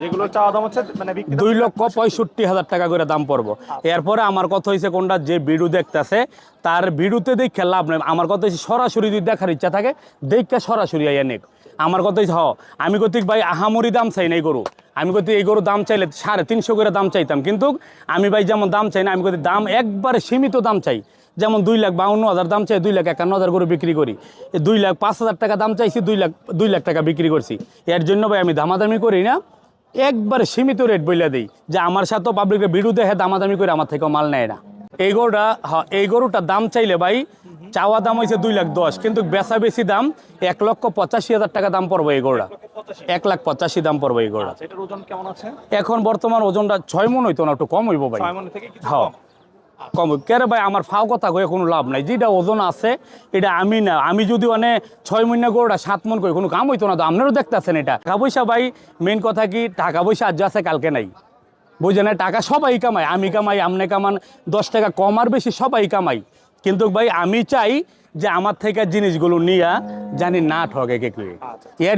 যেগুলো চাওয়া দাম হচ্ছে মানে 2,65,000 টাকা করে দাম পড়বো। এরপরে আমার কথা হয়েছে কোনটা যে ভিডিও দেখতেছে তার ভিডিওতে দেখে লাভ নেই। আমার কথা হচ্ছে সরাসরি যদি দেখার ইচ্ছা থাকে দেখে সরাসরি আইয়া নেক। আমার কথা হচ্ছে আমি কতিক ভাই আহামরি দাম চাই না এই গরু। আমি কতি এই গরু দাম চাইলে 350 করে দাম চাইতাম, কিন্তু আমি ভাই যেমন দাম চাই না, আমি কতি দাম একবারে সীমিত দাম চাই। যেমন 2,52,000 দাম চাই, 2,51,000 করে বিক্রি করি। 2,05,000 টাকা দাম চাইছি, 2 লাখ টাকা বিক্রি করছি। এর জন্য ভাই আমি দামাদামি করি না, একবারে সীমিত রেট বইলা দিই যে আমার সাথে পাবলিকের ভিডিও দেখে দামাদামি করে আমার থেকেও মাল নেয় না। এই গরুটা এই গরুটার দাম চাইলে ভাই চাওয়া দাম হয়েছে 2,10,000, কিন্তু বেচা বেশি দাম 1,85,000 টাকা দাম পড়বো এই গরুটা। 1,85,000 দাম পড়বো এই গরুটা। এটার ওজন কেমন আছে? এখন বর্তমান ওজনটা 6 মণ হইতো না, একটু কম হইব ভাই। 6 মণ থেকে কিছু হ্যাঁ কম। কেরে ভাই আমার ফাও কথা কয়ে কোনো লাভ নাই, যেটা ওজন আছে এটা আমি না। আমি যদি মানে 6 মণ গরুটা 7 মণ করি কোনো কাম হইতো না। তো আপনারাও দেখতেছেন এটা টাকা পয়সা ভাই, মেন কথা কি টাকা পয়সা আজ আছে কালকে নাই, বুঝে না। টাকা সবাই কামায়, আমি কামাই, আপনি কামান, 10 টাকা কম আর বেশি সবাই কামাই। কিন্তু ভাই আমি চাই যে আমার থেকে জিনিসগুলো নিয়ে জানি না ঠকে কে। এর